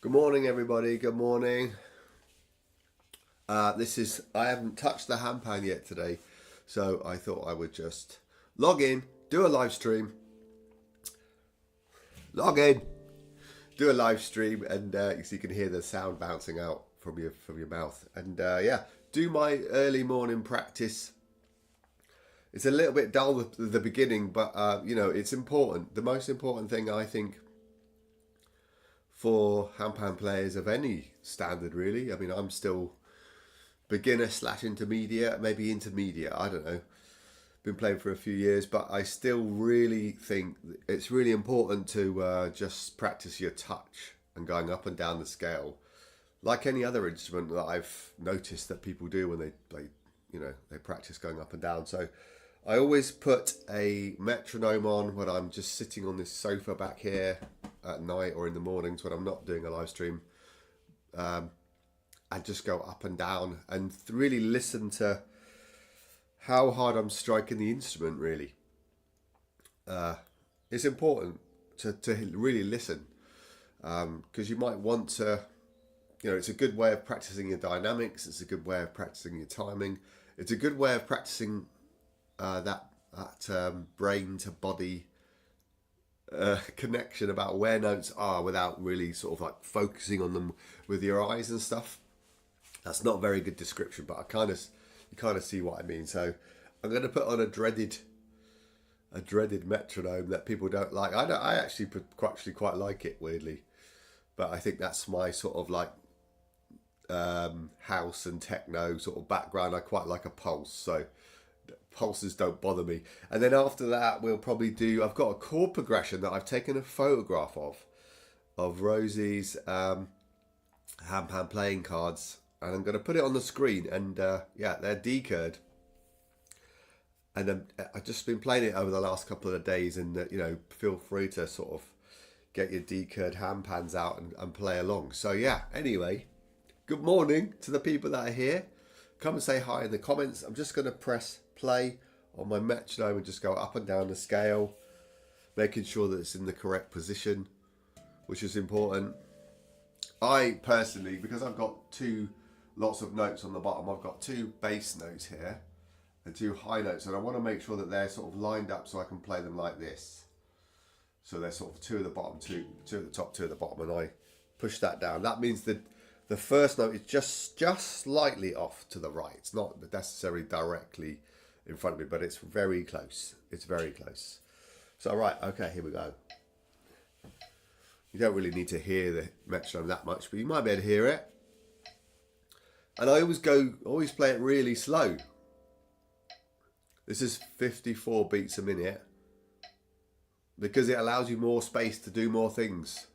Good morning, everybody. Good morning. I haven't touched the handpan yet today, so I thought I would just log in, do a live stream, do a live stream, and so you can hear the sound bouncing out from your mouth, and do my early morning practice. It's a little bit dull at the beginning, but it's important. The most important thing, I think, for handpan players of any standard, really. I mean, I'm still beginner / intermediate, maybe intermediate, I don't know. Been playing for a few years, but I still really think it's really important to just practice your touch and going up and down the scale, like any other instrument that I've noticed that people do when they practice going up and down. So I always put a metronome on when I'm just sitting on this sofa back here at night or in the mornings when I'm not doing a live stream. I just go up and down and really listen to how hard I'm striking the instrument, really. It's important to really listen, because you might want to, it's a good way of practicing your dynamics, it's a good way of practicing your timing, it's a good way of practicing that brain to body connection about where notes are without really sort of like focusing on them with your eyes and stuff. That's not a very good description, but you kind of see what I mean. So I'm going to put on a dreaded metronome that people don't like. I actually quite like it, weirdly, but I think that's my sort of like house and techno sort of background. I quite like a pulse, so pulses don't bother me. And then after that, we'll probably I've got a chord progression that I've taken a photograph of Rosie's handpan playing cards, and I'm going to put it on the screen, and they're D-curd, and I've just been playing it over the last couple of days, and feel free to sort of get your D-curd handpans out and play along. So anyway, good morning to the people that are here. Come and say hi in the comments. I'm just going to press play on my metronome and just go up and down the scale, making sure that it's in the correct position, which is important. I personally, because I've got lots of notes on the bottom, I've got 2 bass notes here and 2 high notes, and I want to make sure that they're sort of lined up so I can play them like this. So they're sort of 2 at the bottom, 2 at the top, 2 at the bottom, and I push that down. That means that the first note is just slightly off to the right. It's not necessarily directly in front of me, but it's very close. It's very close. So right, okay, here we go. You don't really need to hear the metronome that much, but you might be able to hear it. And I always play it really slow. This is 54 beats a minute because it allows you more space to do more things.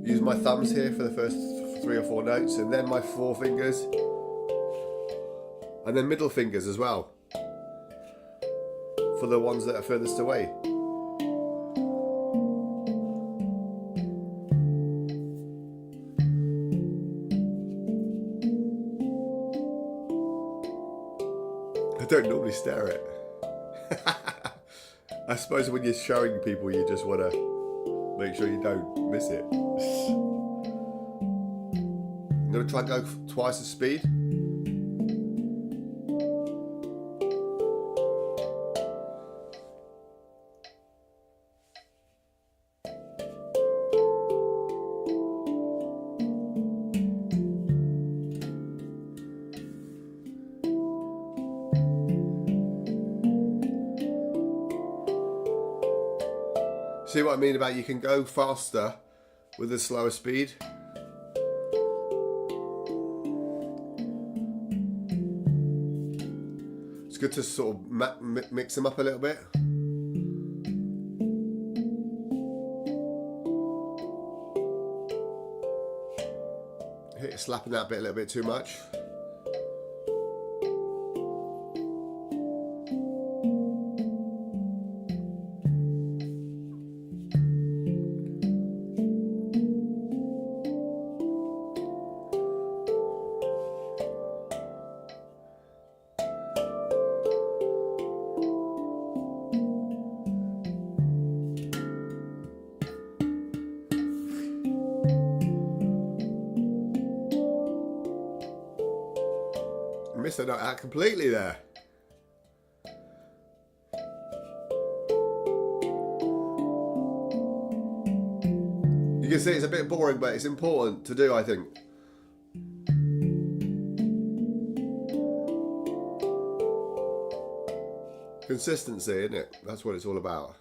Use my thumbs here for the first 3 or 4 notes, and then my 4 fingers, and then middle fingers as well for the ones that are furthest away. I don't normally stare at it. I suppose when you're showing people, you just want to make sure you don't miss it. I'm going to try and go twice the speed. See what I mean about you can go faster with a slower speed? It's good to sort of mix them up a little bit. Slapping that bit a little bit too much. guess they're not out completely there. You can see it's a bit boring, but it's important to do, I think. Consistency, isn't it? That's what it's all about.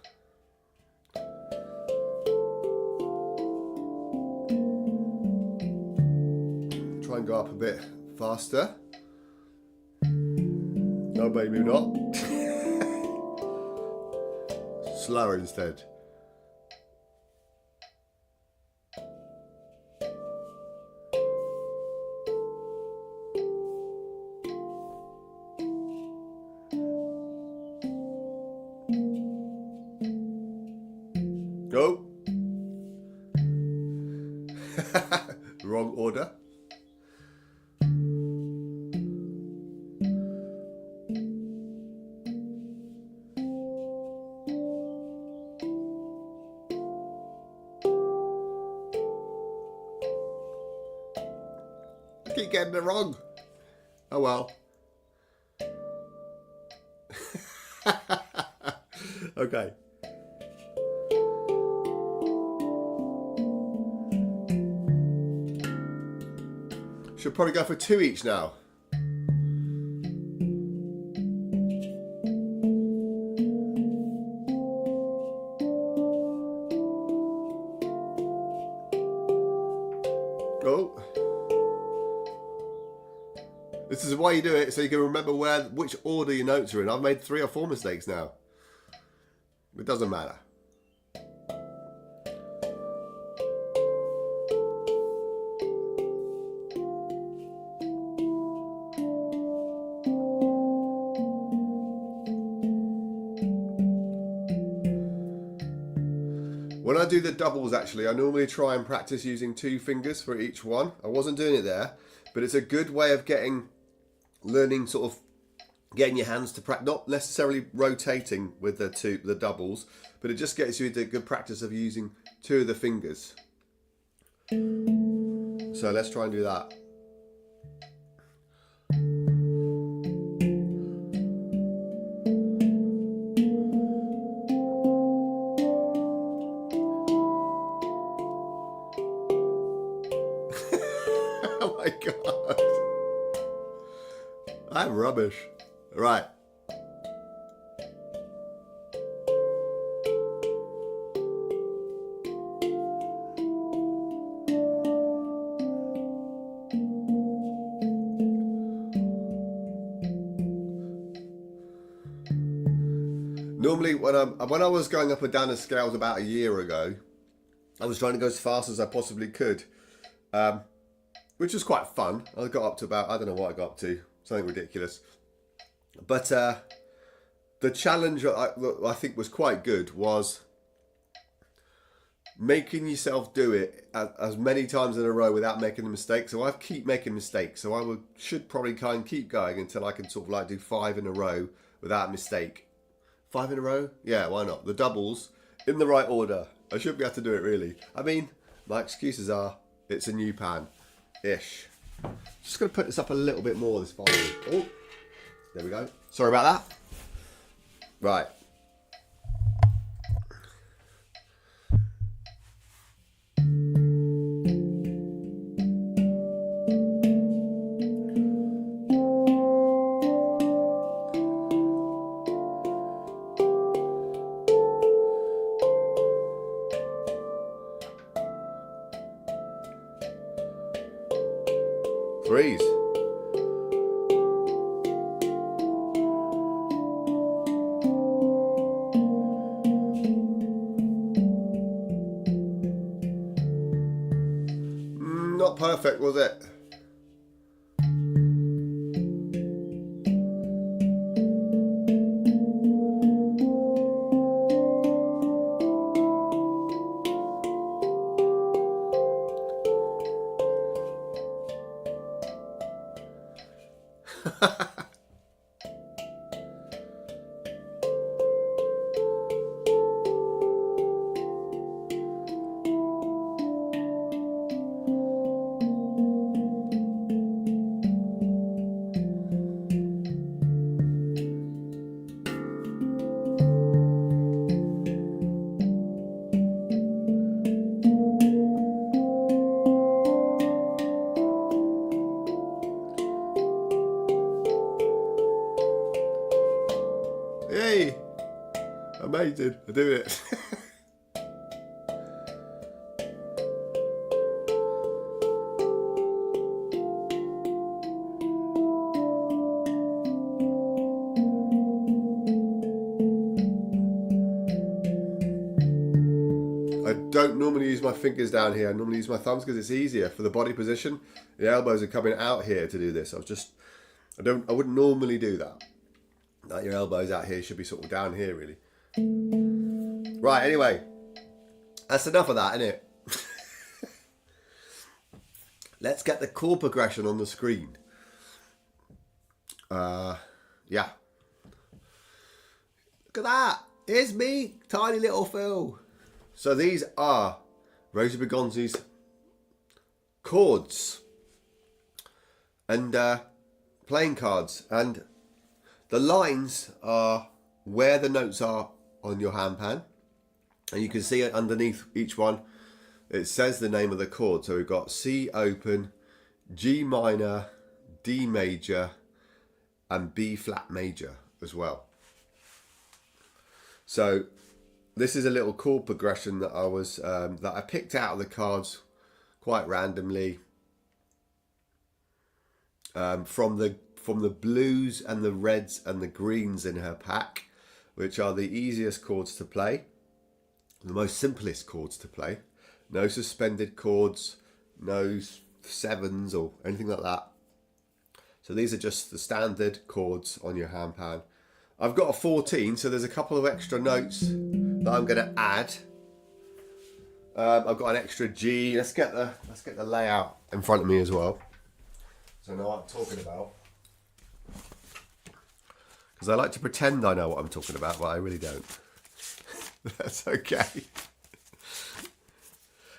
Try and go up a bit faster. No, maybe not. Slower instead. Go. Wrong order. I keep getting it wrong. Oh well. Okay. Should probably go for 2 each now. Oh. This is why you do it, so you can remember which order your notes are in. I've made 3 or 4 mistakes now. It doesn't matter. When I do the doubles, actually, I normally try and practice using 2 fingers for each one. I wasn't doing it there, but it's a good way of learning sort of getting your hands to practice, not necessarily rotating with the doubles, but it just gets you into good practice of using 2 of the fingers. So let's try and do that. Oh my God. I'm rubbish. Right. Normally when I was going up and down the scales about a year ago, I was trying to go as fast as I possibly could. Which was quite fun. I got up to about, I don't know what I got up to, something ridiculous. But the challenge I think was quite good was making yourself do it as many times in a row without making a mistake. So I keep making mistakes. So I should probably kind of keep going until I can sort of like do 5 in a row without a mistake. 5 in a row? Yeah, why not? The doubles in the right order. I should be able to do it really. I mean, my excuses are it's a new pan. Ish. Just going to put this up a little bit more, this volume. Oh, there we go. Sorry about that. Right. Threes. Not perfect, was it? Hey, amazing, I do it. I don't normally use my fingers down here. I normally use my thumbs because it's easier for the body position. The elbows are coming out here to do this. I wouldn't normally do that. Like your elbows out here should be sort of down here really. Right, anyway. That's enough of that, isn't it? Let's get the chord progression on the screen. Yeah. Look at that. Here's me, tiny little Phil. So these are Rosie Bergonzi's chords and playing cards, and the lines are where the notes are on your handpan, and you can see it underneath each one. It says the name of the chord. So we've got C open, G minor, D major, and B flat major as well. So this is a little chord progression that I picked out of the cards quite randomly from the blues and the reds and the greens in her pack, which are the easiest chords to play, the most simplest chords to play. No suspended chords, no sevens or anything like that. So these are just the standard chords on your handpan. I've got a 14, so there's a couple of extra notes that I'm going to add. I've got an extra G. Let's get the layout in front of me as well, so I know what I'm talking about. Because I like to pretend I know what I'm talking about, but I really don't. That's okay.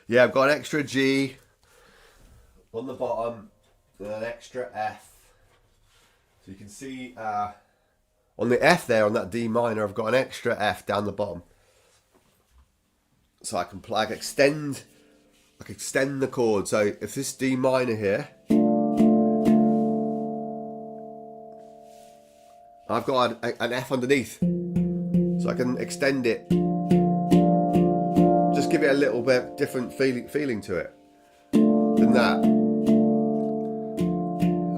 Yeah, I've got an extra G on the bottom and an extra F. So you can see on the F there, on that D minor, I've got an extra F down the bottom. So I can extend the chord. So if this D minor here, I've got an F underneath, so I can extend it. Just give it a little bit different feeling to it than that.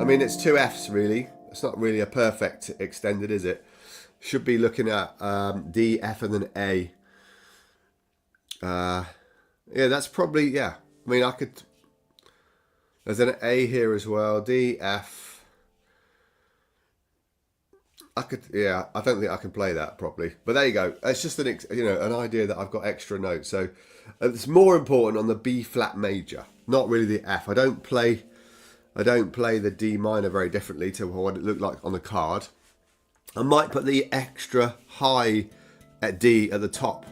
I mean, it's two Fs really. It's not really a perfect extended, is it? Should be looking at D, F, and then A. Yeah, that's probably, yeah. I mean, there's an A here as well. D, F. Yeah, I don't think I can play that properly. But there you go. It's just an idea that I've got extra notes. So it's more important on the B flat major, not really the F. I don't play the D minor very differently to what it looked like on the card. I might put the extra high at D at the top.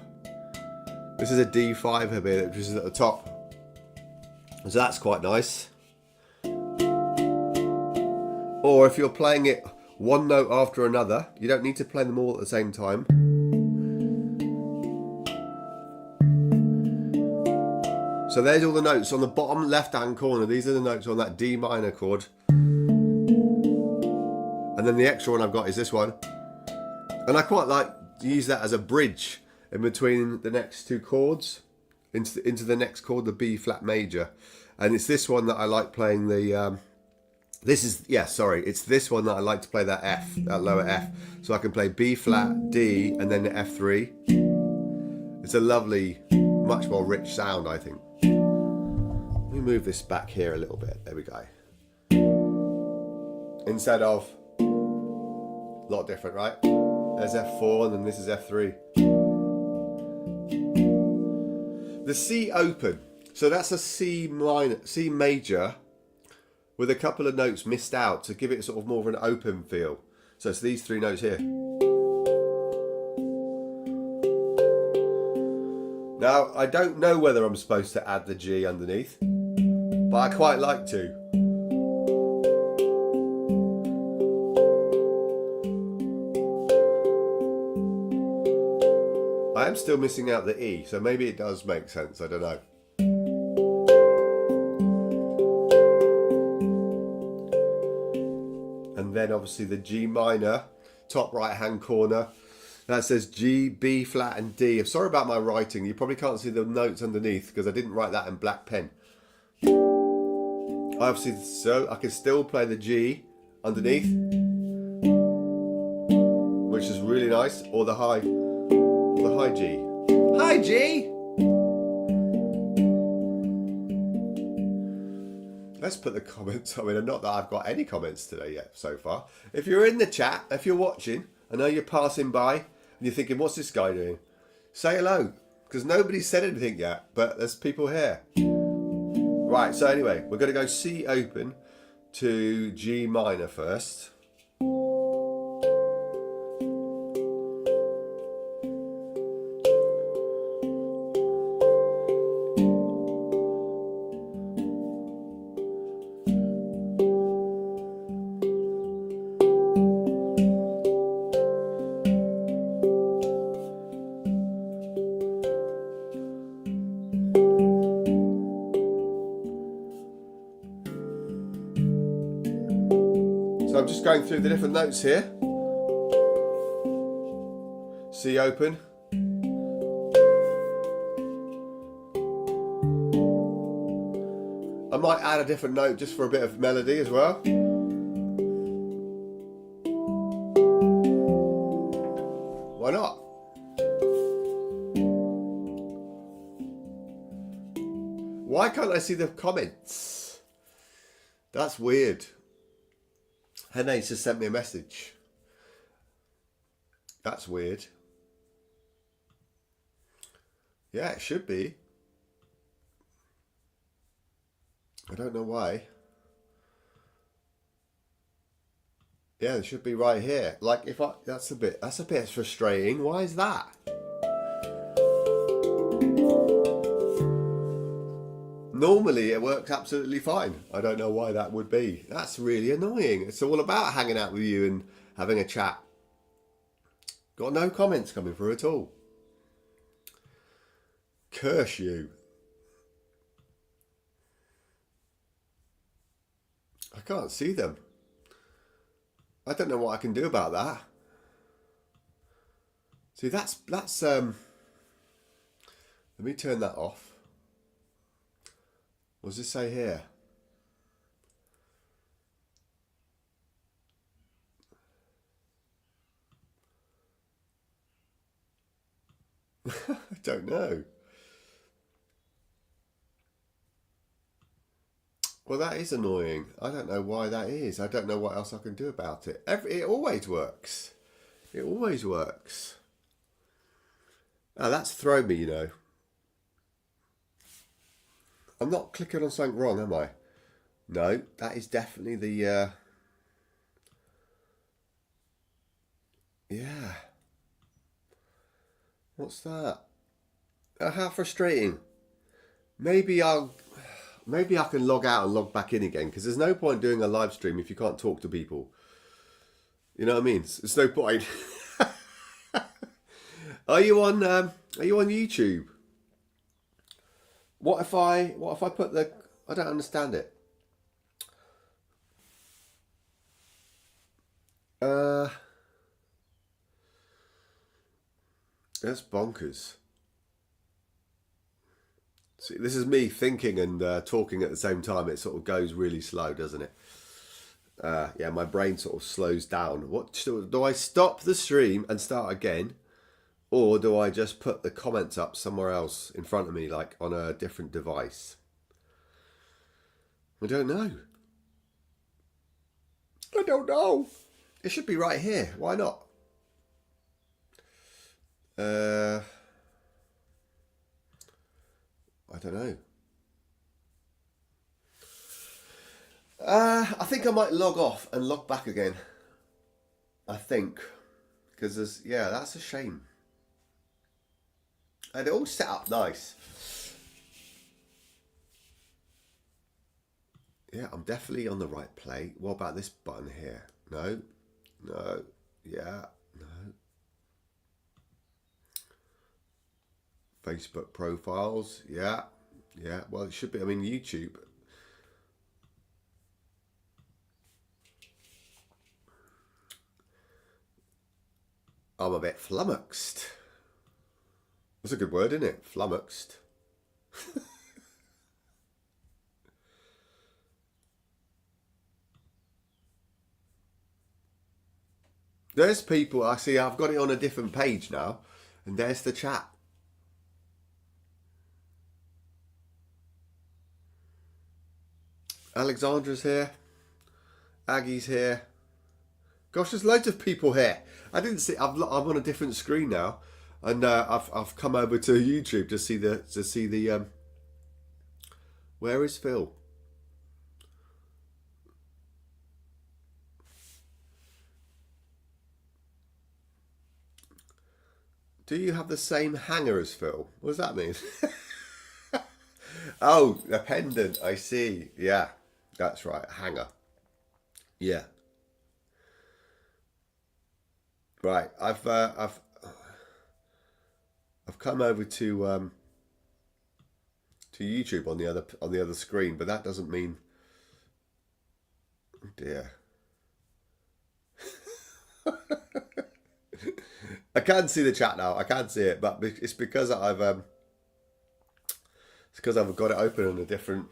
This is a D5 here, which is at the top. So that's quite nice. Or if you're playing it one note after another, you don't need to play them all at the same time. So there's all the notes on the bottom left-hand corner. These are the notes on that D minor chord. And then the extra one I've got is this one. And I quite like to use that as a bridge in between the next two chords into the next chord, the B flat major. And it's this one that I like playing the... it's this one that I like to play that F, that lower F. So I can play B flat, D, and then the F3. It's a lovely, much more rich sound, I think. Let me move this back here a little bit. There we go. Instead of, a lot different, right? There's F4 and then this is F3. The C open. So that's a C major with a couple of notes missed out to give it sort of more of an open feel. So it's these three notes here. Now, I don't know whether I'm supposed to add the G underneath, but I quite like to. I am still missing out the E, so maybe it does make sense, I don't know. And then obviously the G minor, top right hand corner. That says G, B flat and D. I'm sorry about my writing. You probably can't see the notes underneath because I didn't write that in black pen. Obviously, so I can still play the G underneath, which is really nice, or the high G. Hi G! Let's put the comments. I mean, not that I've got any comments today yet so far. If you're in the chat, if you're watching, I know you're passing by and you're thinking, what's this guy doing? Say hello, because nobody's said anything yet, but there's people here. Right, so anyway, we're going to go C open to G minor first. So I'm just going through the different notes here. C open. I might add a different note just for a bit of melody as well. Why not? Why can't I see the comments? That's weird. Henna's just sent me a message. That's weird. Yeah, it should be. I don't know why. Yeah, it should be right here. Like if I, that's a bit frustrating. Why is that? Normally it works absolutely fine. I don't know why that would be. That's really annoying. It's all about hanging out with you and having a chat. Got no comments coming through at all. Curse you. I can't see them. I don't know what I can do about that. See, that's let me turn that off. What does it say here? I don't know. Well, that is annoying. I don't know why that is. I don't know what else I can do about it. It always works. It always works. Now that's thrown me, you know. I'm not clicking on something wrong, am I? No, that is definitely the... Yeah. What's that? How frustrating. Maybe I can log out and log back in again, because there's no point doing a live stream if you can't talk to people. You know what I mean? It's no point. Are you on YouTube? What if I put the... I don't understand it. That's bonkers. See, this is me thinking and talking at the same time. It sort of goes really slow, doesn't it? Yeah, my brain sort of slows down. What do I stop the stream and start again? Or do I just put the comments up somewhere else in front of me, like on a different device? I don't know. I don't know. It should be right here. Why not? I don't know. I think I might log off and log back again. I think. Because there's... Yeah, that's a shame. And it all set up nice. Yeah, I'm definitely on the right play. What about this button here? No. No. Yeah. No. Facebook profiles. Yeah. Yeah. Well, it should be. I mean, YouTube. I'm a bit flummoxed. That's a good word, isn't it? Flummoxed. There's people, I see I've got it on a different page now, and there's the chat. Alexandra's here. Aggie's here. Gosh, there's loads of people here. I didn't see. I'm on a different screen now, and I've come over to YouTube to see the. Where is Phil? Do you have the same hanger as Phil? What does that mean? Oh, a pendant. I see. Yeah, that's right. Hanger. Yeah. Right. I've come over to YouTube on the other screen, but that doesn't mean. Oh dear. I can see the chat now. I can see it, but it's because I've got it open on a different.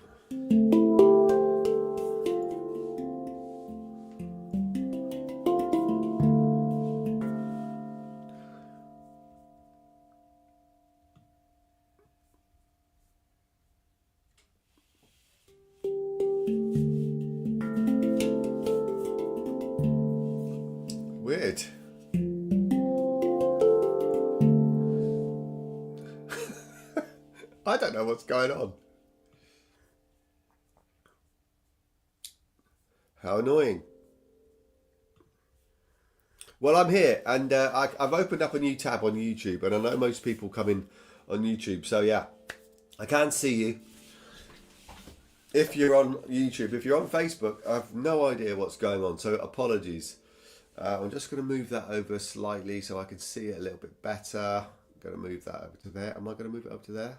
Weird. I don't know what's going on. How annoying. Well, I'm here, and I've opened up a new tab on YouTube, and I know most people come in on YouTube, so yeah, I can see you. If you're on YouTube, if you're on Facebook, I've no idea what's going on, so apologies. I'm just going to move that over slightly so I can see it a little bit better. I'm going to move that over to there. Am I going to move it over to there?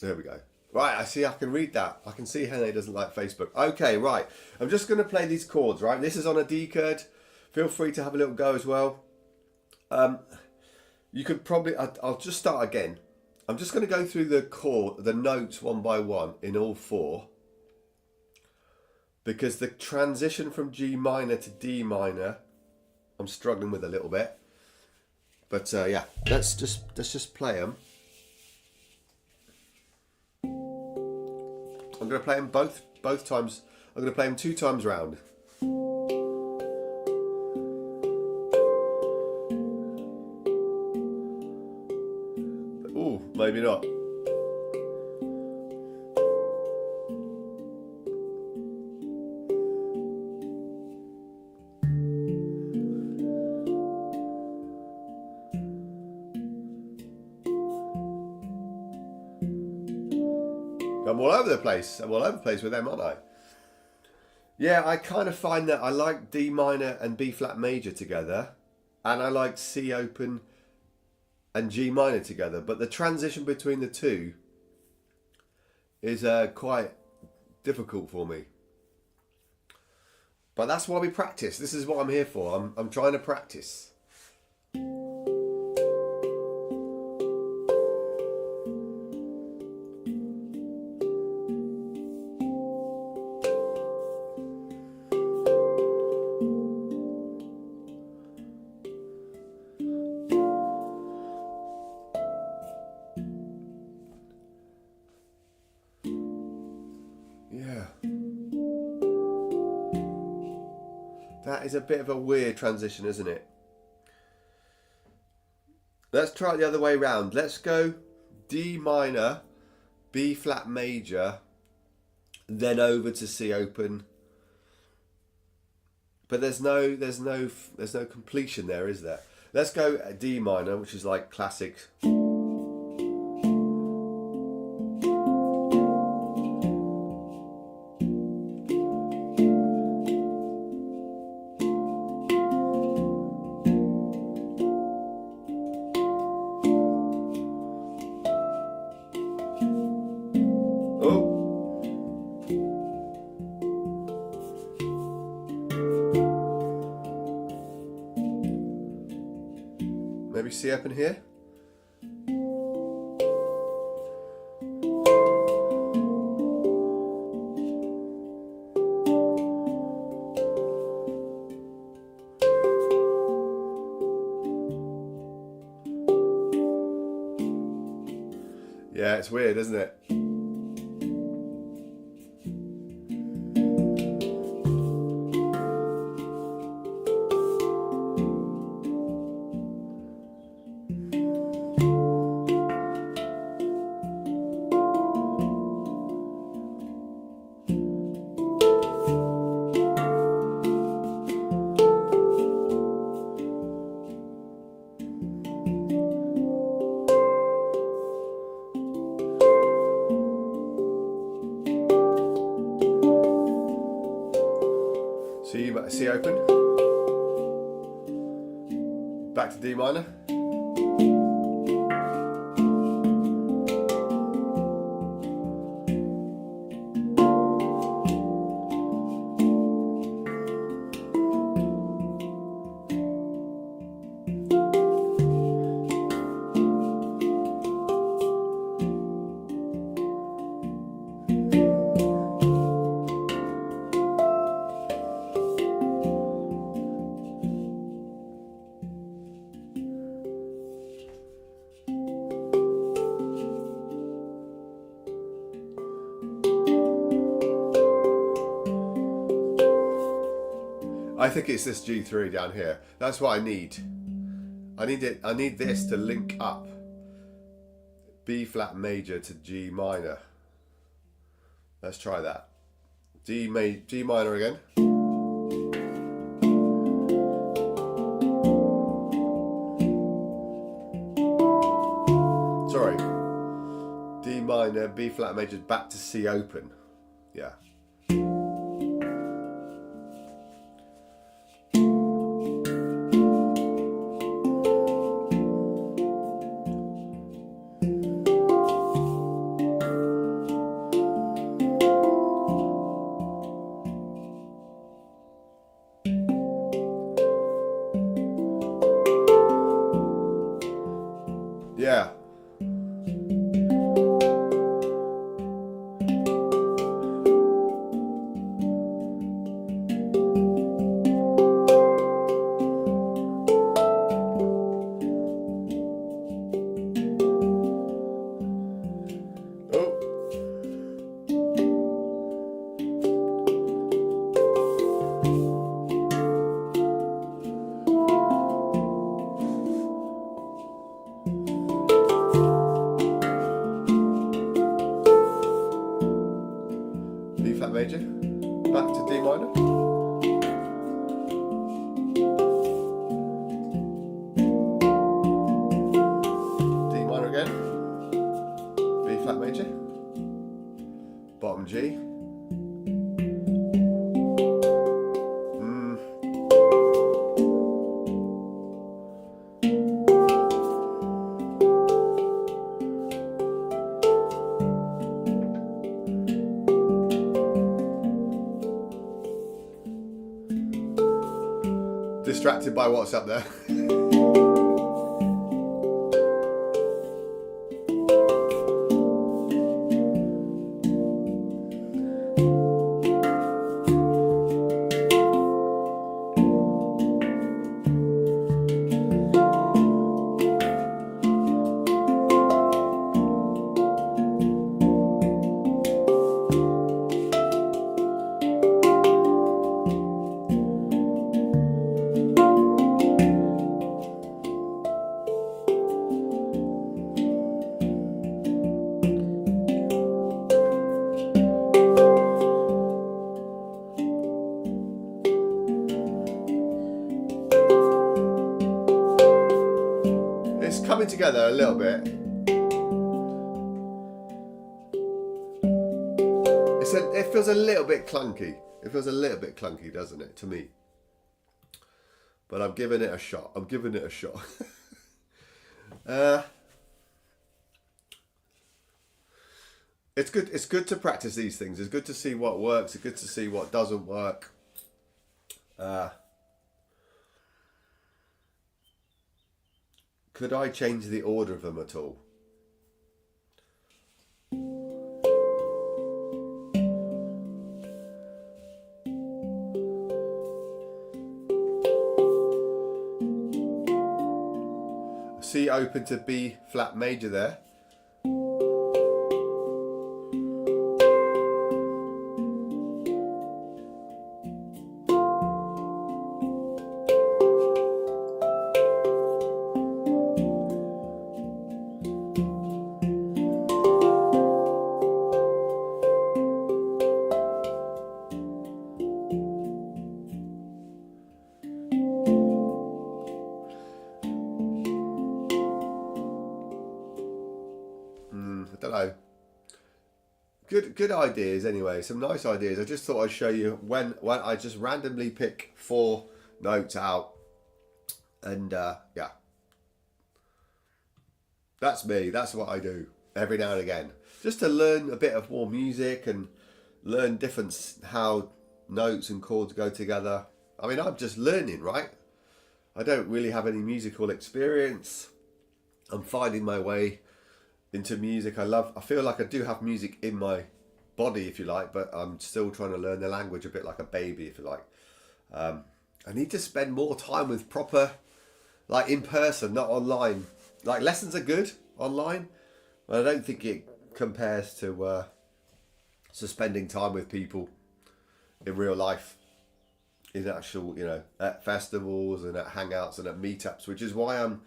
There we go. Right, I see I can read that. I can see Hene doesn't like Facebook. Okay, right. I'm just going to play these chords, right? This is on a D chord. Feel free to have a little go as well. You could probably, I'll just start again. I'm just going to go through the notes one by one in all four. Because the transition from G minor to D minor, I'm struggling with a little bit. But yeah, let's just play them. I'm going to play them both times. I'm going to play them 2 times round. Ooh, maybe not. I'm all over the place. I'm all over the place with them, aren't I? Yeah, I kind of find that I like D minor and B flat major together, and I like C open and G minor together. But the transition between the two is quite difficult for me. But that's why we practice. This is what I'm here for. I'm trying to practice. That is a bit of a weird transition, isn't it? Let's try it the other way round. Let's go D minor, B flat major, then over to C open. But there's no completion there, is there? Let's go D minor, which is like classic. C open here. Yeah, it's weird, isn't it? C open, back to D minor, I think it's this G3 down here. That's what I need. I need this to link up B flat major to G minor. Let's try that. G minor again. Sorry. D minor, B flat major, back to C open. Yeah. Yeah. B flat major, back to D minor. D minor again. B flat major. Bottom G. Distracted by what's up there. It's coming together a little bit. It feels a little bit clunky. It feels a little bit clunky, doesn't it, to me? But I'm giving it a shot. I'm giving it a shot. It's good. It's good to practice these things. It's good to see what works. It's good to see what doesn't work. Could I change the order of them at all? C open to B flat major there. I don't know. Good ideas anyway. Some nice ideas. I just thought I'd show you when I just randomly pick 4 notes out, and yeah, that's me. That's what I do every now and again, just to learn a bit of more music and learn different how notes and chords go together. I mean, I'm just learning, right? I don't really have any musical experience. I'm finding my way into music. I feel like I do have music in my body, if you like, but I'm still trying to learn the language a bit like a baby, if you like. I need to spend more time with proper, like in person, not online. Like lessons are good online, but I don't think it compares to spending time with people in real life, in actual, at festivals and at hangouts and at meetups, which is why I'm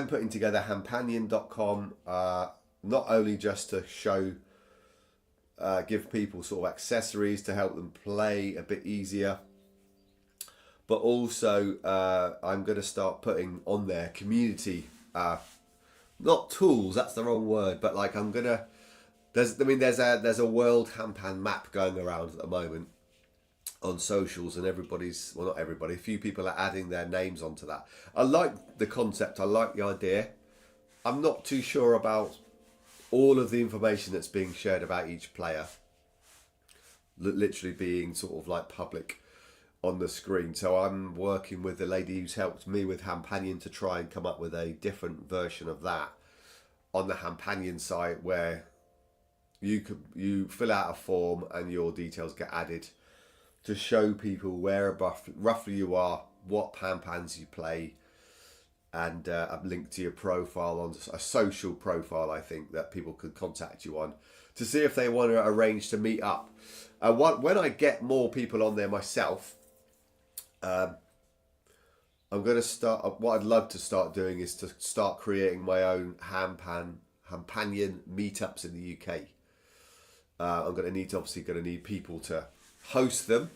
putting together handpanion.com, not only just to show, give people sort of accessories to help them play a bit easier, but also I'm going to start putting on there community, not tools, that's the wrong word, but like there's a world handpan map going around at the moment on socials, and not everybody, a few people are adding their names onto that. I like the concept, I like the idea. I'm not too sure about all of the information that's being shared about each player literally being sort of like public on the screen. So I'm working with the lady who's helped me with Handpanion to try and come up with a different version of that on the Handpanion site, where you fill out a form and your details get added to show people where roughly you are, what handpans you play, and a link to your profile, on a social profile, I think, that people could contact you on to see if they want to arrange to meet up. When I get more people on there myself, I'm going to start, what I'd love to start doing is to start creating my own Handpanion meetups in the UK. I'm going to need people to host them.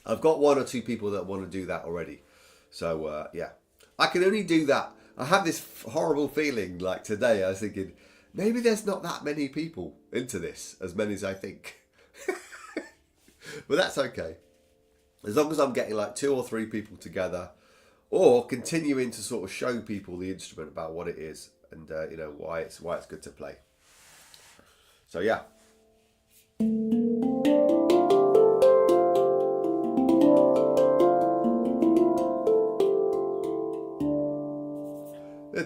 I've got 1 or 2 people that want to do that already. So yeah, I can only do that. I have this horrible feeling, like today I was thinking, maybe there's not that many people into this, as many as I think. But that's okay. As long as I'm getting like 2 or 3 people together, or continuing to sort of show people the instrument, about what it is, and why it's good to play. So yeah.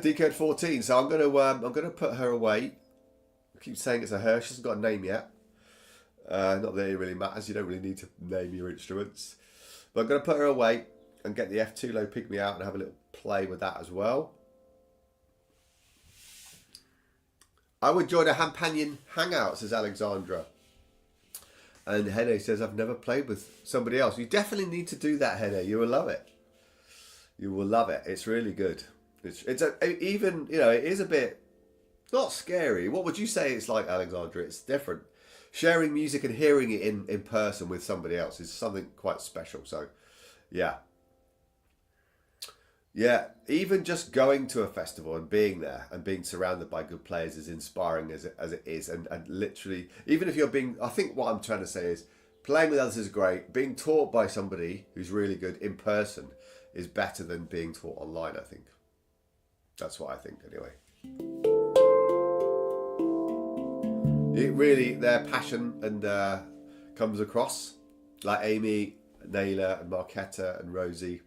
Decode 14. So I'm gonna put her away. I keep saying it's a her. She hasn't got a name yet. Not that it really matters. You don't really need to name your instruments. But I'm gonna put her away and get the F2 low pygmy out and have a little play with that as well. I would join a Handpanion Hangout, says Alexandra. And Hene says, I've never played with somebody else. You definitely need to do that, Hene. You will love it. You will love it. It's really good. It is a bit, not scary. What would you say it's like, Alexandra? It's different. Sharing music and hearing it in person with somebody else is something quite special. So, yeah. Yeah, even just going to a festival and being there and being surrounded by good players is inspiring as it is. And literally, even if I think what I'm trying to say is, playing with others is great. Being taught by somebody who's really good in person is better than being taught online, I think. That's what I think, anyway. Their passion and comes across, like Amy, Naila, and Marketta and Rosie.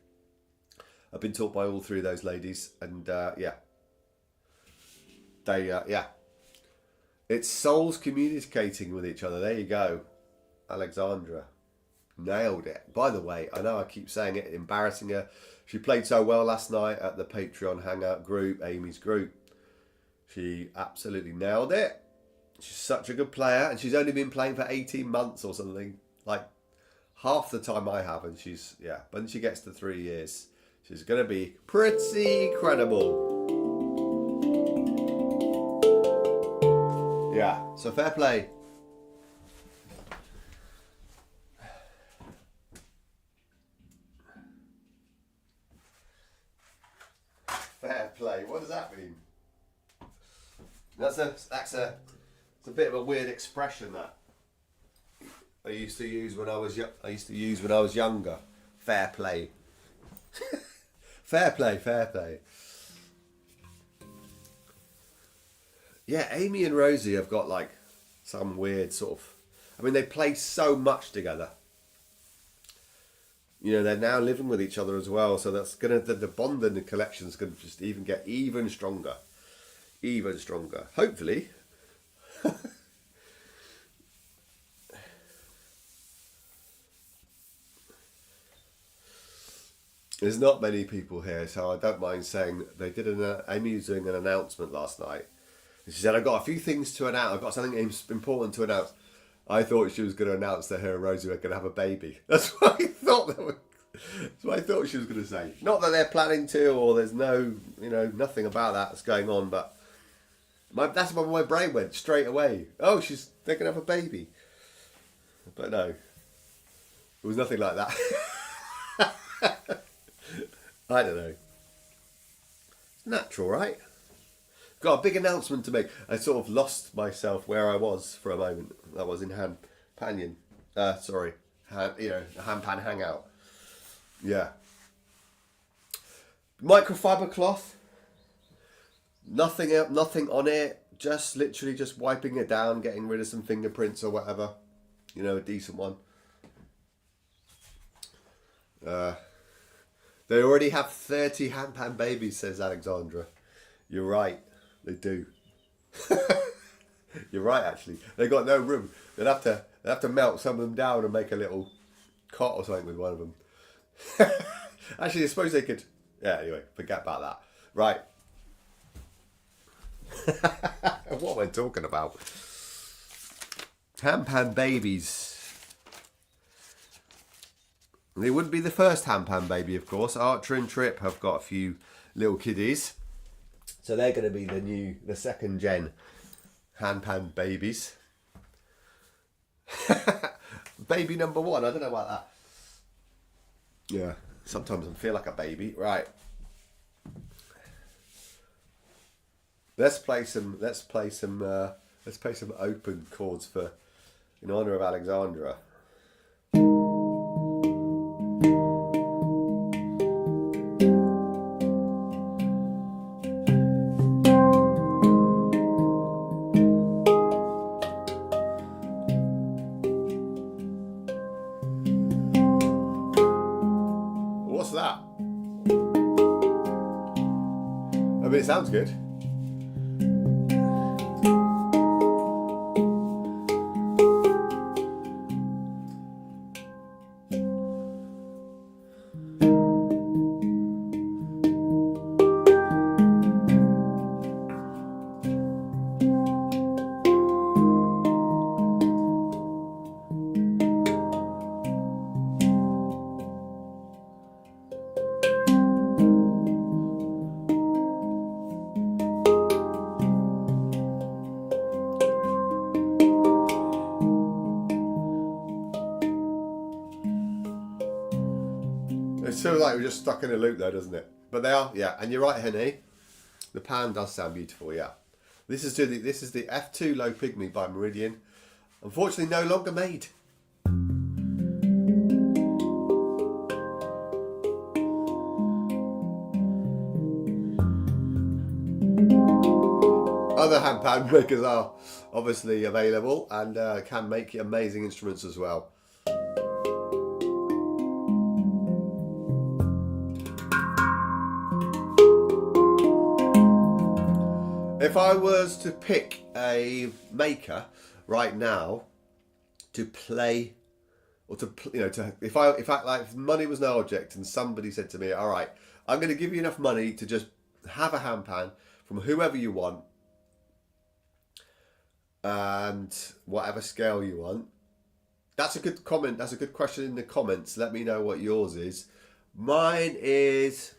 I've been taught by all three of those ladies, and yeah, they yeah, it's souls communicating with each other. There you go, Alexandra, nailed it. By the way, I know I keep saying it, embarrassing her. She played so well last night at the Patreon Hangout group, Amy's group. She absolutely nailed it. She's such a good player, and she's only been playing for 18 months or something, like half the time I have, and she's, yeah, when she gets to 3 years, she's going to be pretty credible. Yeah, so fair play. Fair play. What does that mean? It's a bit of a weird expression that I used to use when I was younger. Fair play. Fair play, fair play. Yeah, Amy and Rosie have got like some weird sort of, I mean, they play so much together. You know, they're now living with each other as well, so that's gonna, the bond in the collection's gonna just get even stronger. Even stronger. Hopefully. There's not many people here, so I don't mind saying they did Amy was doing an announcement last night. And she said, I've got a few things to announce. I've got something important to announce. I thought she was going to announce that her and Rosie were going to have a baby. That's what I thought. That's what I thought she was going to say. Not that they're planning to, or there's no, nothing about that that's going on. But that's where my brain went straight away. Oh, they're going to have a baby. But no, it was nothing like that. I don't know. It's natural, right? Got a big announcement to make. I sort of lost myself where I was for a moment. That was in Handpan. Handpan Hangout. Yeah. Microfiber cloth. Nothing on it. Just literally just wiping it down, getting rid of some fingerprints or whatever. A decent one. They already have 30 Handpan babies, says Alexandra. You're right. They do. You're right, actually. They got no room. They'd have to melt some of them down and make a little cot or something with one of them. Actually, I suppose they could. Yeah. Anyway, forget about that. Right. What am I talking about? Handpan babies. They wouldn't be the first Handpan baby, of course. Archer and Trip have got a few little kiddies. So they're going to be the second gen Handpan babies. Baby number one, I don't know about that. Yeah, sometimes I feel like a baby. Right. Let's play some open chords in honor of Alexandra. It sounds good. It feels like we're just stuck in a loop though, doesn't it? But they are, yeah. And you're right, Henny. The pan does sound beautiful, yeah. This is the F2 Low Pygmy by Meridian. Unfortunately, no longer made. Other handpan makers are obviously available and can make amazing instruments as well. If I was to pick a maker right now to play, or to if money was no object and somebody said to me, all right, I'm going to give you enough money to just have a handpan from whoever you want and whatever scale you want. That's a good comment. That's a good question in the comments. Let me know what yours is. Mine is,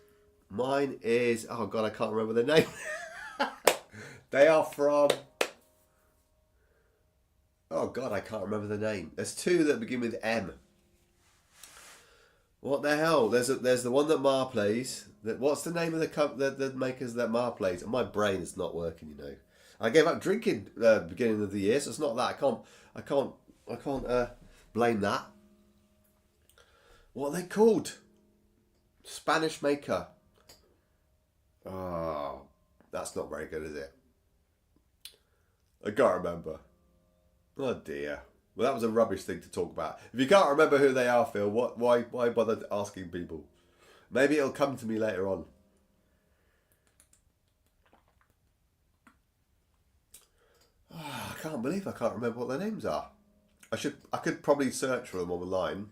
oh God, I can't remember the name. They are from, oh God, I can't remember the name. There's two that begin with M. What the hell? There's the one that Ma plays. What's the name of the makers that Ma plays? And my brain is not working, you know. I gave up drinking beginning of the year, so it's not that. I can't blame that. What are they called? Spanish maker. Oh, that's not very good, is it? I can't remember. Oh dear. Well, that was a rubbish thing to talk about. If you can't remember who they are, Phil, why bother asking people? Maybe it'll come to me later on. Oh, I can't believe I can't remember what their names are. I could probably search for them online.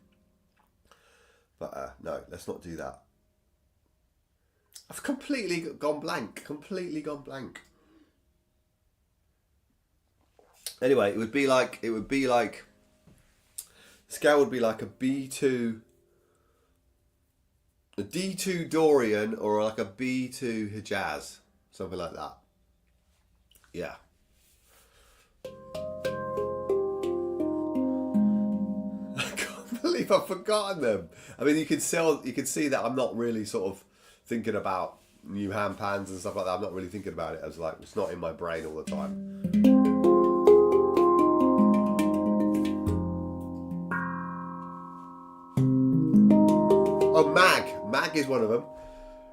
But no, let's not do that. I've completely gone blank. Anyway, it would be like scale would be like a B2, a D2 Dorian, or like a B2 Hijaz, something like that. Yeah. I can't believe I've forgotten them. I mean, you can see that I'm not really sort of thinking about new handpans and stuff like that. I'm not really thinking about it as like, it's not in my brain all the time. Oh, Mag is one of them.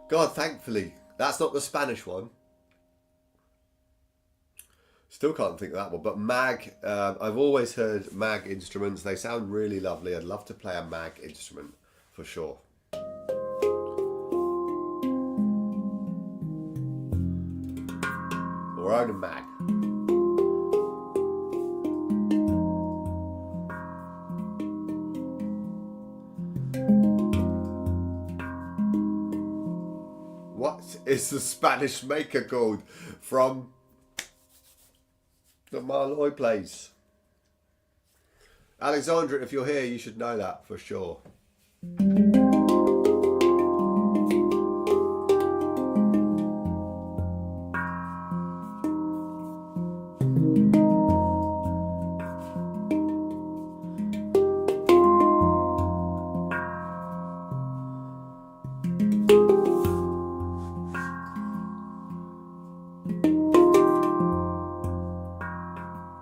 God, thankfully, that's not the Spanish one. Still can't think of that one, but Mag, I've always heard Mag instruments. They sound really lovely. I'd love to play a Mag instrument for sure. Or own a Mag. What is the Spanish maker called from the Marloy plays? Alexandra, if you're here, you should know that for sure.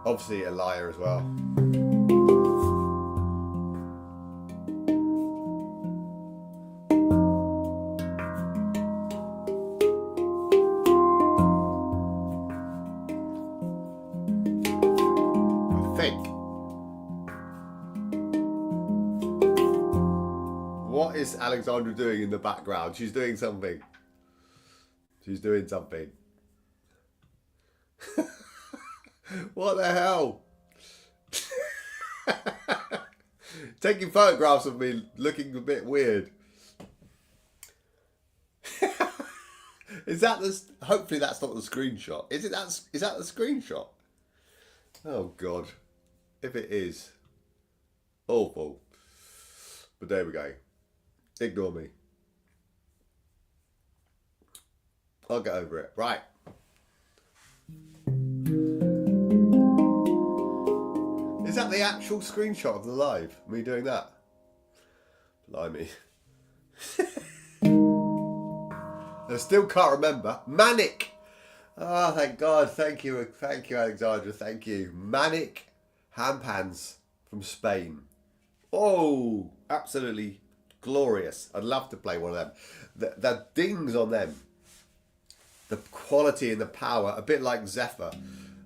Obviously a liar as well. I think. What is Alexandra doing in the background? She's doing something. What the hell? Taking photographs of me looking a bit weird. Is that the? Hopefully that's not the screenshot. Is that the screenshot? Oh God, if it is, awful. But there we go. Ignore me. I'll get over it. Right. Is that the actual screenshot of the live? Me doing that? Blimey. I still can't remember. Manic! Oh, thank God. Thank you, Alexandra. Thank you. Manic handpans from Spain. Oh, absolutely glorious. I'd love to play one of them. The dings on them, the quality and the power, a bit like Zephyr,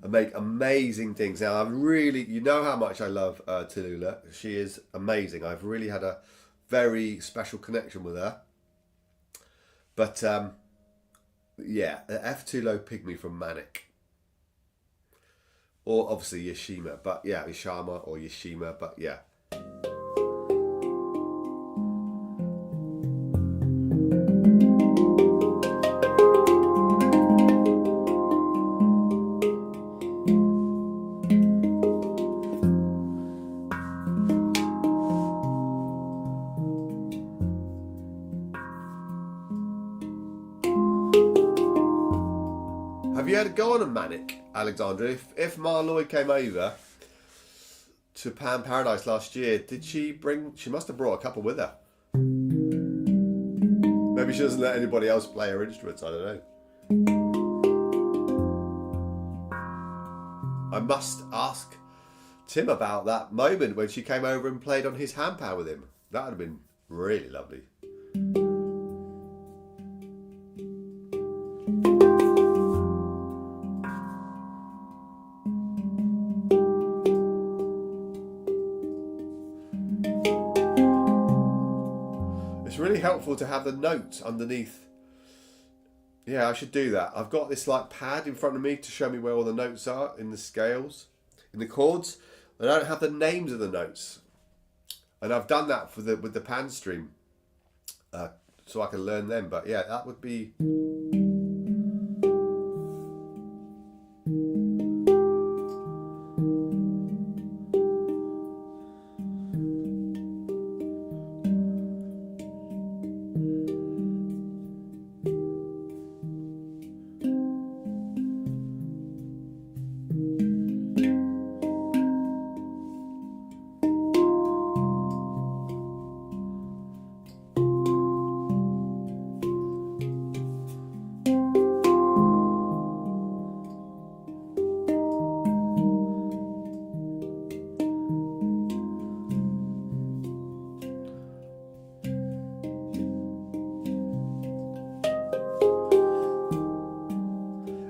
and make amazing things. Now, you know how much I love Tallulah. She is amazing. I've really had a very special connection with her. But Yeah, F2 low pygmy from Manic. Or obviously Yashima, but yeah, Ishama or Yashima, but yeah. Have you had a go on a Manic, Alexandra? If Marloy came over to Pan Paradise last year, did she bring... She must have brought a couple with her. Maybe she doesn't let anybody else play her instruments, I don't know. I must ask Tim about that moment when she came over and played on his handpan with him. That would have been really lovely. It's really helpful to have the notes underneath. Yeah, I should do that. I've got this like pad in front of me to show me where all the notes are in the scales, in the chords. I don't have the names of the notes, and I've done that for with the pan stream, so I can learn them. But yeah, that would be.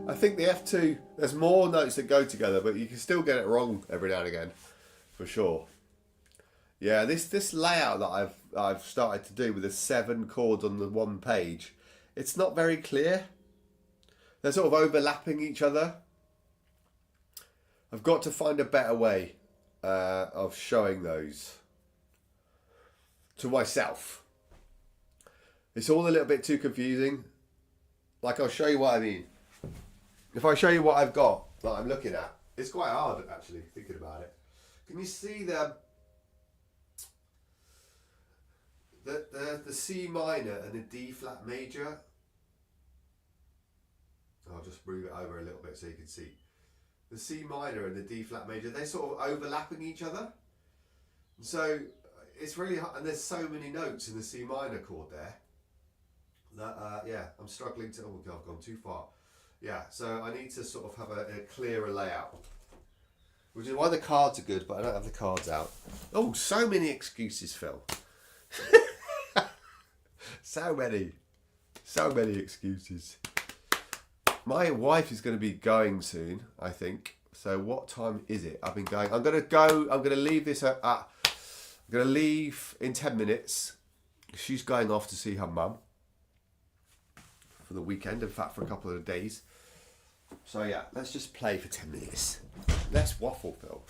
I think the F2, there's more notes that go together, but you can still get it wrong every now and again, for sure. Yeah, this layout that I've started to do with the 7 chords on the one page, it's not very clear. They're sort of overlapping each other. I've got to find a better way of showing those to myself. It's all a little bit too confusing. Like, I'll show you what I mean. If I show you what I've got that I'm looking at, it's quite hard actually, thinking about it. Can you see the C minor and the D flat major? I'll just move it over a little bit so you can see. The C minor and the D flat major, they're sort of overlapping each other. So it's really hard, and there's so many notes in the C minor chord there that yeah, I'm struggling to. Oh God, I've gone too far. Yeah, so I need to sort of have a clearer layout, which is why the cards are good, but I don't have the cards out. Oh, so many excuses, Phil. so many excuses. My wife is going to be going soon, I think. So what time is it? I've been going. I'm going to leave this at I'm going to leave in 10 minutes. She's going off to see her mum for the weekend, in fact for a couple of days. So yeah, let's just play for 10 minutes. Let's waffle, Phil.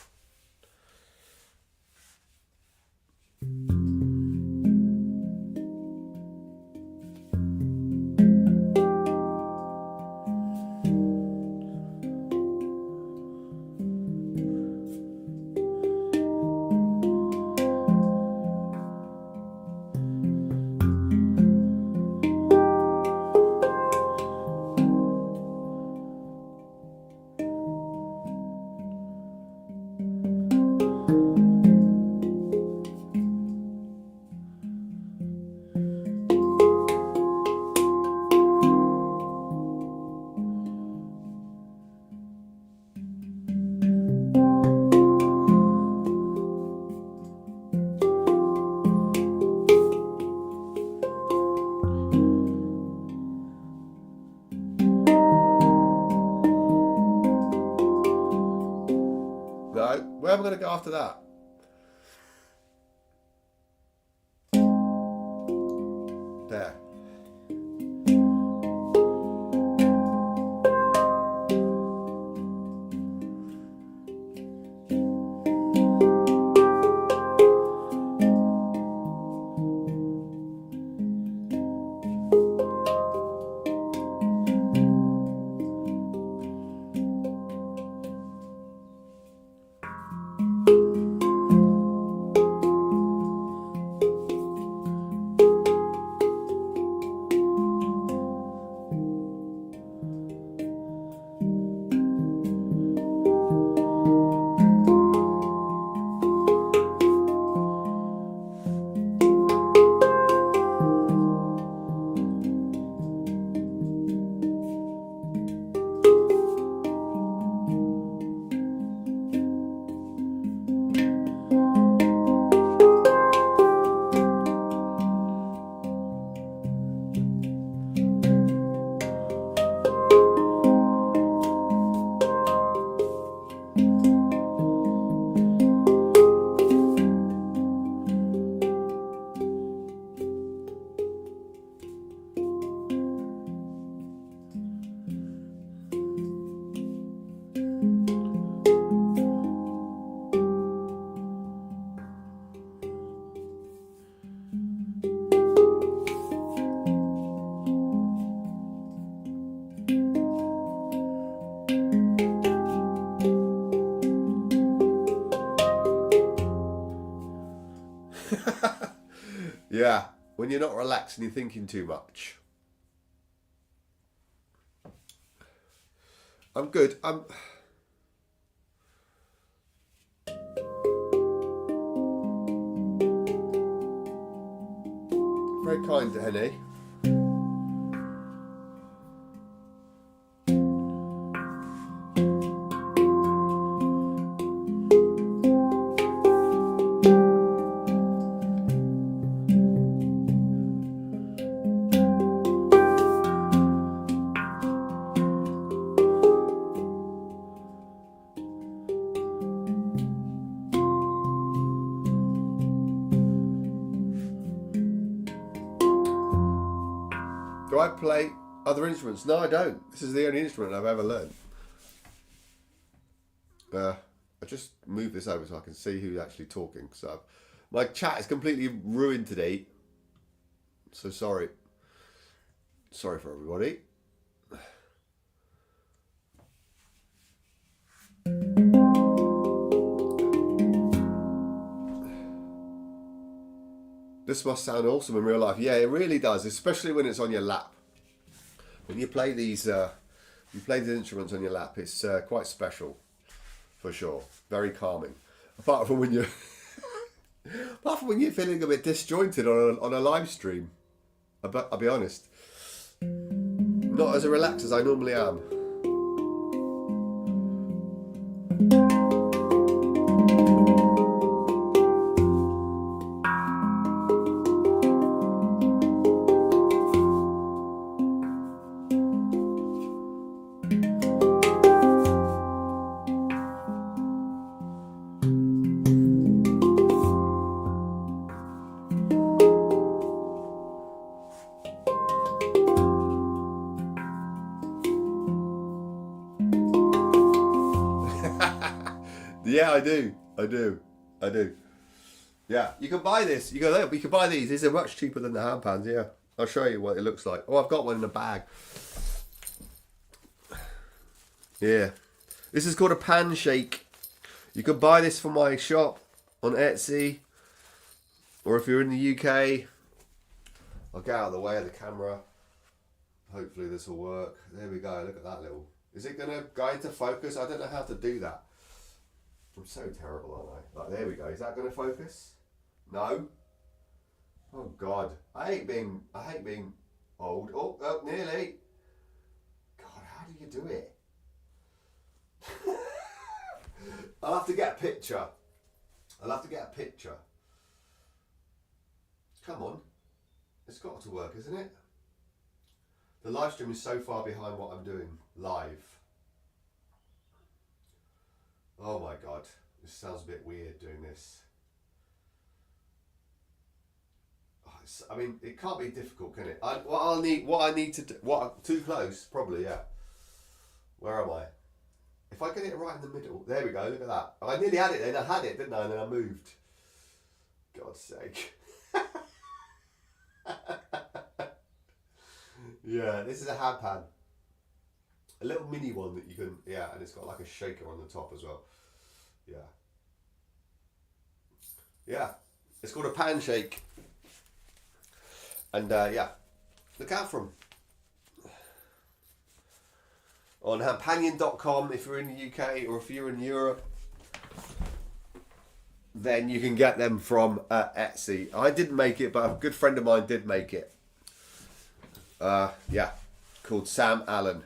No, where am I going to go after that? There. Yeah, when you're not relaxed and you're thinking too much. I'm good. I'm very kind to Henny. Do I play other instruments? No, I don't. This is the only instrument I've ever learned. I just move this over so I can see who's actually talking. So my chat is completely ruined today. So sorry. Sorry for everybody. This must sound awesome in real life. Yeah, it really does, especially when it's on your lap. When you play these instruments on your lap, it's quite special, for sure. Very calming. Apart from when you're feeling a bit disjointed on a live stream. I'll be honest. Not as relaxed as I normally am. Yeah, I do. Yeah, you can buy this. You can buy these. These are much cheaper than the handpans. Yeah, I'll show you what it looks like. Oh, I've got one in a bag. Yeah, this is called a pan shake. You can buy this from my shop on Etsy, or if you're in the UK, I'll get out of the way of the camera. Hopefully this will work. There we go. Look at that little. Is it gonna go into focus? I don't know how to do that. I'm so terrible, aren't I? Like, there we go. Is that going to focus? No. Oh God, I hate being old. Oh, nearly. God, how do you do it? I'll have to get a picture. Come on, it's got to work, isn't it? The live stream is so far behind what I'm doing live. Oh my God, this sounds a bit weird doing this. I mean, it can't be difficult, can it? What I need to do, too close, probably, yeah. Where am I? If I get it right in the middle, there we go, look at that. I nearly had it then, I had it, didn't I? And then I moved. God's sake. Yeah, this is a handpan. A little mini one that you can, yeah, and it's got like a shaker on the top as well. Yeah. Yeah, it's called a pan shake. And yeah, look out for them. On handpanion.com if you're in the UK, or if you're in Europe, then you can get them from Etsy. I didn't make it, but a good friend of mine did make it. Yeah, called Sam Allen.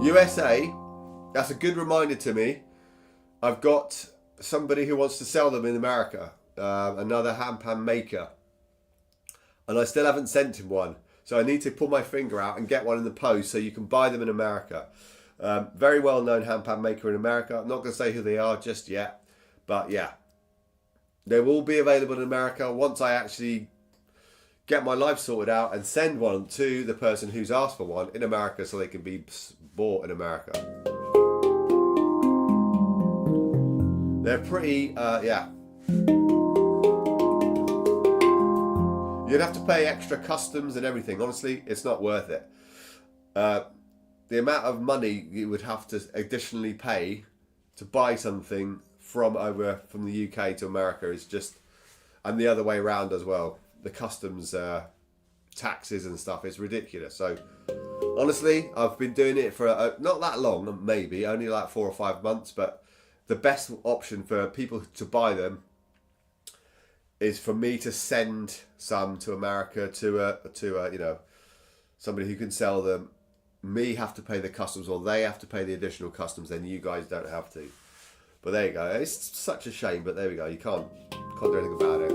USA, that's a good reminder to me. I've got somebody who wants to sell them in America, another handpan maker, and I still haven't sent him one, so I need to pull my finger out and get one in the post so you can buy them in America. Very well known handpan maker in America. I'm not going to say who they are just yet, but yeah, they will be available in America once I actually get my life sorted out and send one to the person who's asked for one in America so they can be bought in America. They're pretty, yeah. You'd have to pay extra customs and everything. Honestly, it's not worth it. The amount of money you would have to additionally pay to buy something from the UK to America is just, and the other way around as well. The customs taxes and stuff is ridiculous. So honestly, I've been doing it for not that long, maybe only like 4 or 5 months, but the best option for people to buy them is for me to send some to America to you know, somebody who can sell them. Me have to pay the customs, or they have to pay the additional customs, then you guys don't have to. But there you go. It's such a shame, but there we go. You can't do anything about it.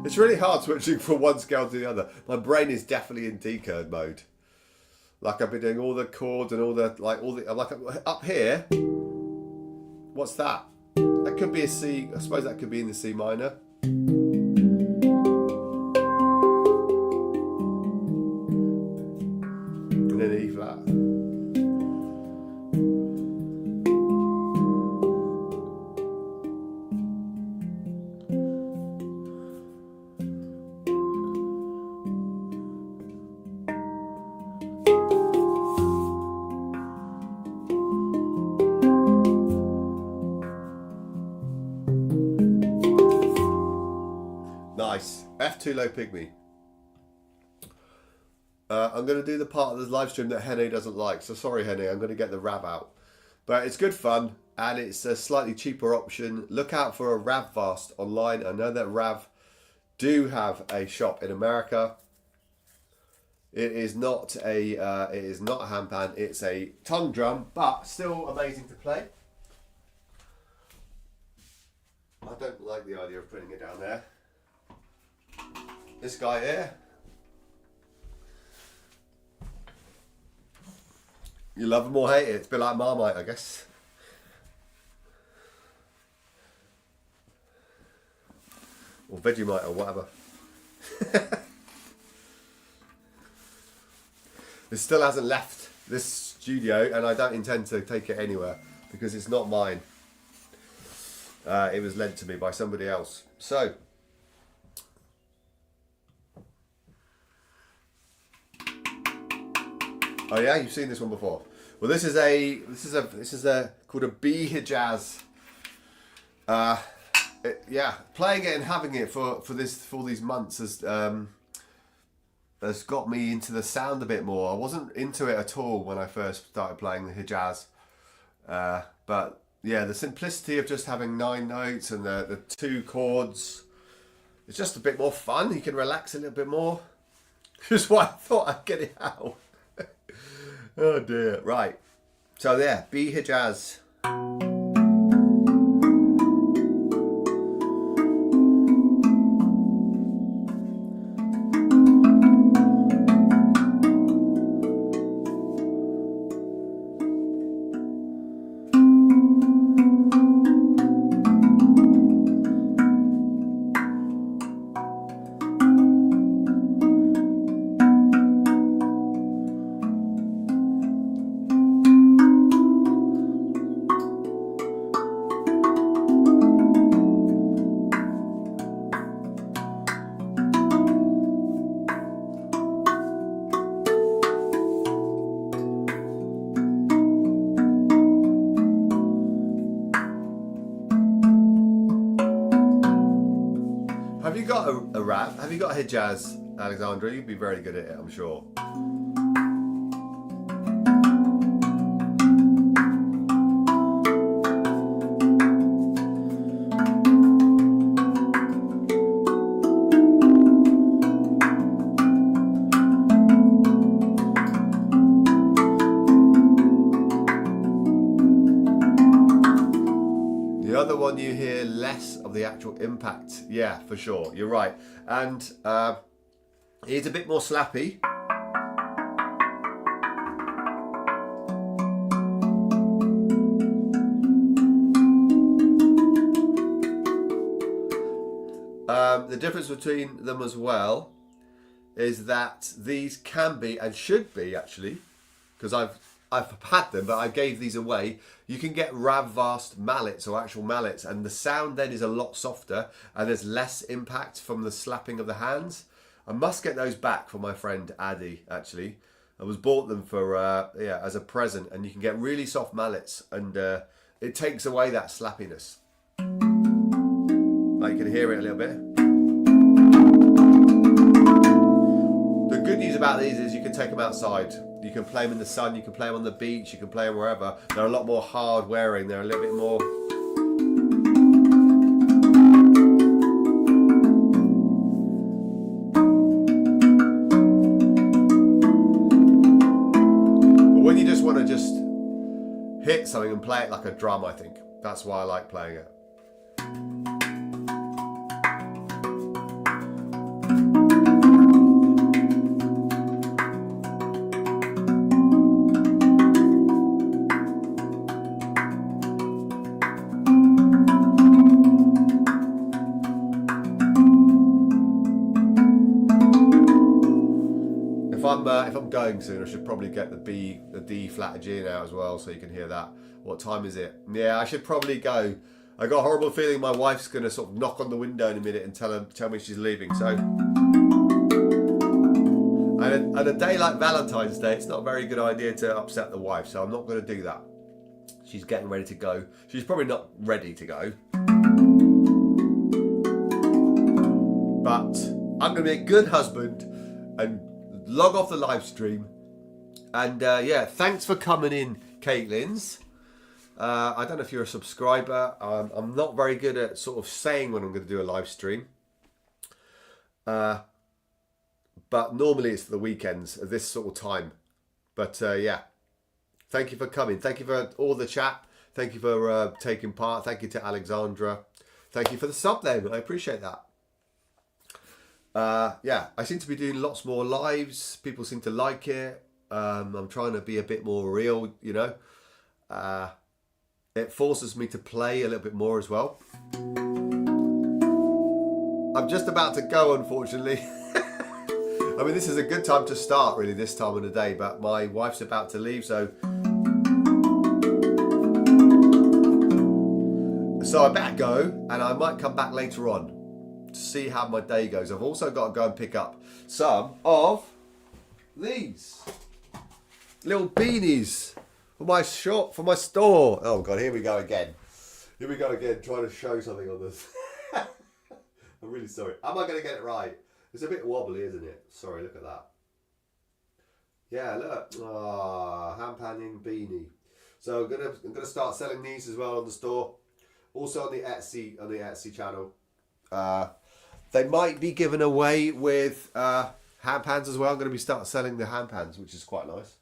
It's really hard switching from one scale to the other. My brain is definitely in D-chord mode. Like I've been doing all the chords and like up here. What's that? That could be a C. I suppose that could be in the C minor. And then E flat. Nice. F2 low pygmy. I'm going to do the part of the live stream that Hene doesn't like. So sorry, Hene, I'm going to get the Rav out. But it's good fun, and it's a slightly cheaper option. Look out for a Rav Vast online. I know that Rav do have a shop in America. It is not a handpan. It's a tongue drum, but still amazing to play. I don't like the idea of putting it down there. This guy here, you love him or hate it. It's a bit like Marmite, I guess. Or Vegemite or whatever. This still hasn't left this studio, and I don't intend to take it anywhere because it's not mine. It was lent to me by somebody else. So oh yeah, you've seen this one before. Well, this is a called a B Hijaz. Yeah, playing it and having it for these months has got me into the sound a bit more. I wasn't into it at all when I first started playing the Hijaz, but yeah, the simplicity of just having 9 notes and the 2 chords, it's just a bit more fun. You can relax a little bit more. Which is why I thought I'd get it out. Oh dear. Right. So there, B Hijaz. Have you got a rap? Have you got a Hijaz, Alexandra? You'd be very good at it, I'm sure. further one you hear, less of the actual impact. Yeah, for sure. You're right. And it's a bit more slappy. The difference between them as well is that these can be, and should be actually, because I've had them, but I gave these away. You can get Ravvast mallets or actual mallets, and the sound then is a lot softer and there's less impact from the slapping of the hands. I must get those back for my friend Addy, actually. I was bought them for as a present, and you can get really soft mallets, and it takes away that slappiness. Like you can hear it a little bit. The good news about these is you can take them outside. You can play them in the sun, you can play them on the beach, you can play them wherever. They're a lot more hard wearing, they're a little bit more... But when you just want to just hit something and play it like a drum, I think. That's why I like playing it. If I'm going soon, I should probably get the D flat G now as well, so you can hear that. What time is it? Yeah, I should probably go. I got a horrible feeling my wife's going to sort of knock on the window in a minute and tell me she's leaving. So, and a day like Valentine's Day, it's not a very good idea to upset the wife. So I'm not going to do that. She's getting ready to go. She's probably not ready to go, but I'm going to be a good husband and log off the live stream. And yeah, thanks for coming in, Caitlin's. I don't know if you're a subscriber. I'm not very good at sort of saying when I'm going to do a live stream. But normally it's the weekends at this sort of time. But yeah, thank you for coming. Thank you for all the chat. Thank you for taking part. Thank you to Alexandra. Thank you for the sub then. I appreciate that. Yeah, I seem to be doing lots more lives. People seem to like it. I'm trying to be a bit more real, you know. It forces me to play a little bit more as well. I'm just about to go, unfortunately. I mean, this is a good time to start, really, this time of the day, but my wife's about to leave, so I better go, and I might come back later on to see how my day goes. I've also got to go and pick up some of these little beanies for my shop, for my store. Oh God, here we go again. Here we go again, trying to show something on this. I'm really sorry. Am I going to get it right? It's a bit wobbly, isn't it? Sorry, look at that. Yeah, look. Handpanning beanie. So I'm gonna start selling these as well on the store. Also on the Etsy channel. They might be given away with handpans as well. I'm going to be start selling the handpans, which is quite nice.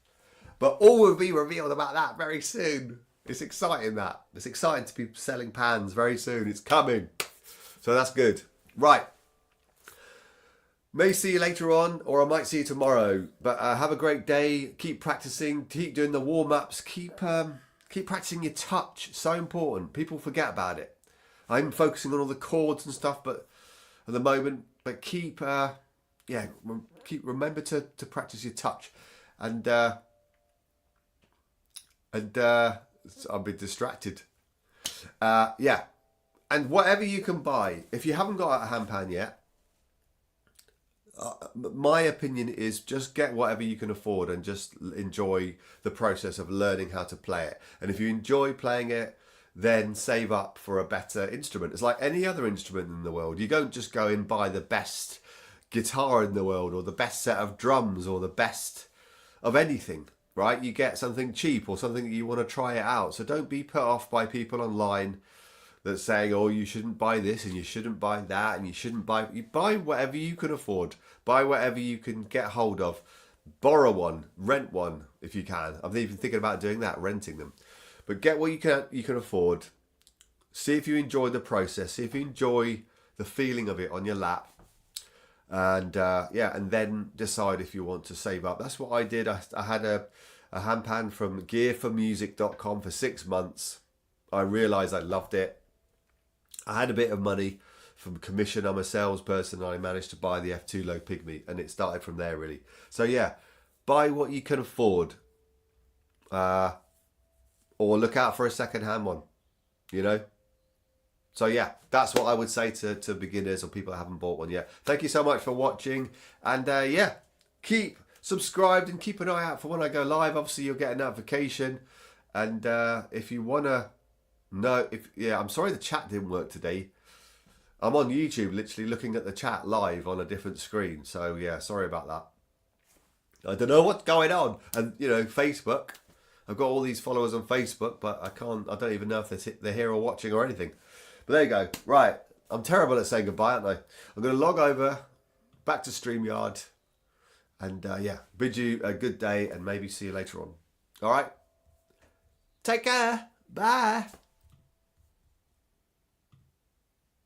But all will be revealed about that very soon. It's exciting that. It's exciting to be selling pans very soon. It's coming. So that's good. Right. May see you later on, or I might see you tomorrow. But have a great day. Keep practicing. Keep doing the warm-ups. Keep practicing your touch. So important. People forget about it. I'm focusing on all the chords and stuff, but at the moment, but keep remember to practice your touch, and I'll be distracted. Yeah, and whatever you can buy, if you haven't got a handpan yet, my opinion is just get whatever you can afford and just enjoy the process of learning how to play it. And if you enjoy playing it, then save up for a better instrument. It's like any other instrument in the world. You don't just go and buy the best guitar in the world or the best set of drums or the best of anything, right? You get something cheap or something that you want to try it out. So don't be put off by people online that's saying, oh, you shouldn't buy this and you shouldn't buy that and you shouldn't buy... You buy whatever you can afford. Buy whatever you can get hold of. Borrow one, rent one if you can. I'm even thinking about doing that, renting them. But get what you can afford. See if you enjoy the process. See if you enjoy the feeling of it on your lap. And yeah, and then decide if you want to save up. That's what I did. I had a handpan from gearformusic.com for 6 months. I realised I loved it. I had a bit of money from commission. I'm a salesperson and I managed to buy the F2 Low Pygmy, and it started from there really. So yeah, buy what you can afford, or look out for a second-hand one, you know. So yeah, that's what I would say to beginners or people that haven't bought one yet. Thank you so much for watching, and yeah, keep subscribed and keep an eye out for when I go live. Obviously you'll get a notification, and if you want to know, I'm sorry the chat didn't work today. I'm on YouTube literally looking at the chat live on a different screen, so yeah, sorry about that. I don't know what's going on. And you know, Facebook, I've got all these followers on Facebook, but I don't even know if they're here or watching or anything. But there you go. Right, I'm terrible at saying goodbye, aren't I? I'm going to log over back to StreamYard, and yeah, bid you a good day and maybe see you later on. All right, take care. Bye.